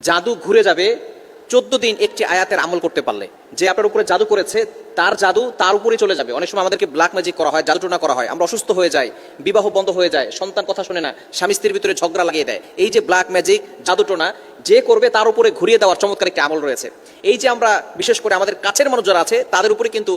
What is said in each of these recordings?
জাদু ঘুরে যাবে 14 দিন একটি আয়াতের আমল করতে পারলে। যে আপনার উপরে জাদু করেছে তার জাদু তার উপরে চলে যাবে। অনেক সময় আমাদেরকে ব্ল্যাক ম্যাজিক করা হয়, জাদুটোনা করা হয়, আমরা অসুস্থ হয়ে যাই, বিবাহ বন্ধ হয়ে যায়, সন্তান কথা শুনে না, স্বামী স্ত্রীর ভিতরে ঝগড়া লাগিয়ে দেয়। এই যে ব্ল্যাক ম্যাজিক জাদুটোনা যে করবে তার উপরে ঘুরিয়ে দেওয়ার চমৎকার একটি আমল রয়েছে। এই যে আমরা বিশেষ করে আমাদের কাছের মানুষ যারা আছে তাদের উপরে কিন্তু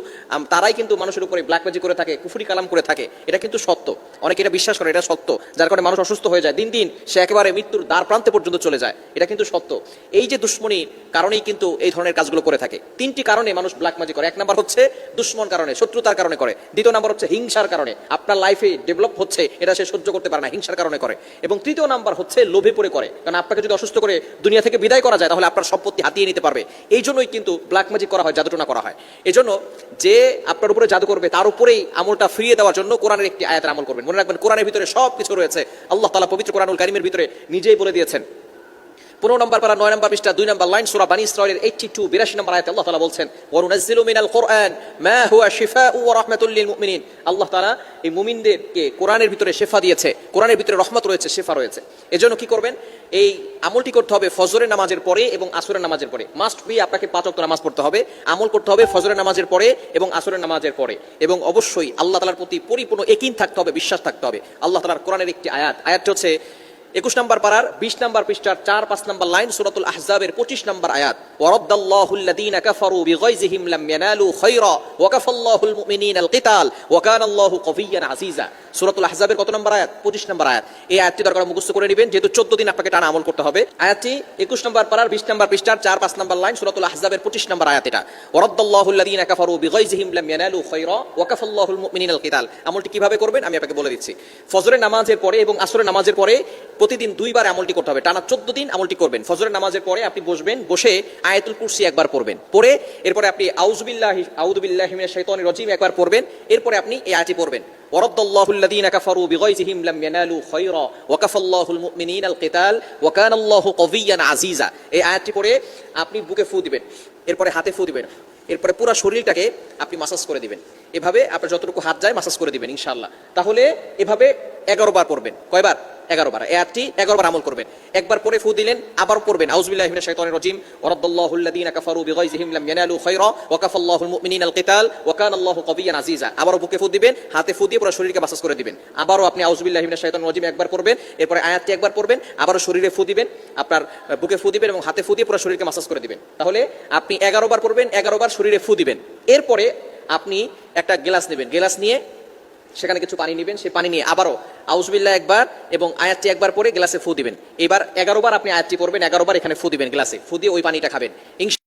তারাই কিন্তু মানুষের উপরে ব্ল্যাক ম্যাজিক করে থাকে, কুফরি কালাম করে থাকে। এটা কিন্তু সত্য, অনেকে এটা বিশ্বাস করে, এটা সত্য। যার কারণে মানুষ অসুস্থ হয়ে যায়, দিন দিন সে একেবারে মৃত্যুর দ্বার প্রান্তে পর্যন্ত চলে যায়। এটা কিন্তু সত্য। এই যে দুশ্মনীর কারণেই কিন্তু এই ধরনের কাজগুলো করে থাকে। তিনটি কারণে মানুষ ব্ল্যাক ম্যাজিক করে। এক নাম্বার হচ্ছে দুশ্মন কারণে, শত্রুতার কারণে করে। দ্বিতীয় নাম্বার হচ্ছে হিংসার কারণে, আপনার লাইফে ডেভেলপ হচ্ছে এটা সে সহ্য করতে পারে না, হিংসার কারণে করে। এবং তৃতীয় নাম্বার হচ্ছে লোভে পড়ে করে। কারণ আপনাকে যদি অসুস্থ করে দুনিয়া থেকে বিদায় করা যায় তাহলে আপনার সম্পত্তি হাতিয়ে নিতে পারবে। এই জন্যই কিন্তু ব্ল্যাক ম্যাজিক করা হয়, জাদুটোনা করা হয়। এই জন্য যে আপনার উপরে জাদু করবে তার উপরেই আমলটা ফিরিয়ে দেওয়ার জন্য কোরআনের একটি আয়াতের আমল করবেন। মনে রাখবেন কোরআনের ভিতরে সব কিছু রয়েছে। আল্লাহ তাআলা পবিত্র কোরআনুল কারীমের ভিতরে নিজেই বলে দিয়েছেন। 15 নম্বর পারা 9 নম্বর পৃষ্ঠা 2 নম্বর লাইন সূরা বানী ইসরাঈলের 82 নম্বর আয়াতে আল্লাহ তাআলা বলছেন, ওয়া নুনাজ্জিলু মিনাল কুরআন মা হুয়া শিফাউ ওয়া রাহমাতুল লিল মুমিনিন। আল্লাহ তাআলা এই মুমিনদেরকে কোরআনের ভিতরে শিফা দিয়েছে, কোরআনের ভিতরে রহমত রয়েছে, শিফা রয়েছে। এজন্য কি করবেন? এই আমলটি করতে হবে ফজরের নামাজের পরে এবং আসরের নামাজের পরে। মাস্ট বি আপনাকে 5 ওয়াক্ত নামাজ পড়তে হবে। আমল করতে হবে ফজরের নামাজের পরে এবং আসরের নামাজের পরে। এবং অবশ্যই আল্লাহ তাআলার প্রতি পরিপূর্ণ ইয়াকিন থাকতে হবে, বিশ্বাস থাকতে হবে। আল্লাহ তাআলার কোরআনের একটি আয়াতটি হচ্ছে 21 নম্বর পারার 20 নম্বর পৃষ্ঠার 4-5 নম্বর লাইন সূরাতুল আহজাবের 25 নম্বর আয়াত, ওয়ারাদ্দাল্লাহুল্লাযীনা কাফারু বিগাইযিহিম লাম ইয়ানালু খায়রা ওয়া কাফাল্লাহুল মুমিনিনাল কিতাল ওয়া কানাল্লাহু কাবিয়্যান আজিজা। সূরাতুল আহজাবের কত নম্বর আয়াত? 25 নম্বর আয়াত। এই আয়াতটি দরকার মুখস্থ করে নেবেন, যেহেতু 14 দিন আপনাকে টানা আমল করতে হবে। আয়াতটি 21 নম্বর পারার 20 নম্বর পৃষ্ঠার 4-5 নম্বর লাইন সূরাতুল আহজাবের 25 নম্বর আয়াত। এটা ওয়ারাদ্দাল্লাহুল্লাযীনা কাফারু বিগাইযিহিম লাম ইয়ানালু খায়রা ওয়া কাফাল্লাহুল মুমিনিনাল কিতাল। আমলটি কিভাবে করবেন আমি আপনাকে বলে দিচ্ছি। ফজরের নামাজের পরে এবং আসরের নামাজের পরে প্রতিদিন 2 বার আমলটি করতে হবে। টানা 14 দিন আমলটি করবেন। ফজরের নামাজের পরে আপনি বসবেন, বসে আয়াতুল কুরসি একবার পড়বেন, পড়ে এরপরে আপনি আউযু বিল্লাহি মিনাশ শাইতানির রাজিম একবার পড়বেন। এরপরে আপনি এই আয়াতটি পড়বেন, ওয়ারাদ্দাল্লাহুল্লাযীনা কাফারু বিগাইযিহিম লাম ইয়ানালু খায়রা ওয়া কাফাল্লাহুল মুমিনিনাল কিতাল ওয়া কানাল্লাহু কাবিয়্যান আজিজা। এই আয়াতটি পড়ে আপনি বুকে ফু দিবেন, এরপরে হাতে ফু দিবেন, এরপরে পুরো শরীরটাকে আপনি মাসাজ করে দিবেন। এভাবে আপনার যতটুকু হাত যায় মাসাজ করে দিবেন ইনশাআল্লাহ। তাহলে এভাবে 11 বার পড়বেন। কয়বার? 11 বার। এই আয়াতটি 11 বার আমল করবেন। একবার পরে ফু দিলেন, আবার পড়বেন আউযু বিল্লাহি মিনাশ শাইতানির রাজিম, ওয়ারাদ্দাল্লাহুল্লাযীনা কাফারু বিগাইযিহিম লাম ইয়ানালু খায়রা ওয়া কাফাল্লাহুল মুমিনিনাল কিতাল ওয়া কানাল্লাহু কাবিয়্যান আজিজা। আবারও বুকে ফু দিবেন, হাতে ফু দিয়ে পুরো শরীরকে মাসাজ করে দিবেন। আবারও আপনি আউযু বিল্লাহি মিনাশ শাইতানির রাজিম একবার পড়বেন, এরপরে আয়াতটি একবার পড়বেন, আবারও শরীরে ফু দিবেন, আপনার বুকে ফু দিবেন এবং হাতে ফু দিয়ে পুরো শরীরকে মাসাজ করে দিবেন। তাহলে আপনি 11 বার পড়বেন, 11 বার শরীরে ফু দিবেন। এরপরে আপনি একটা গ্লাস নেবেন, গ্লাস নিয়ে সেখানে কিছু পানি নেবেন, সেই পানি নিয়ে আবারও আউযু বিল্লাহ একবার এবং আয়াতটি একবার পরে গ্লাসে ফু দিবেন। এবার 11 বার আপনি আয়াতটি পড়বেন, 11 বার এখানে ফু দিবেন, গ্লাসে ফু দিয়ে ওই পানিটা খাবেন।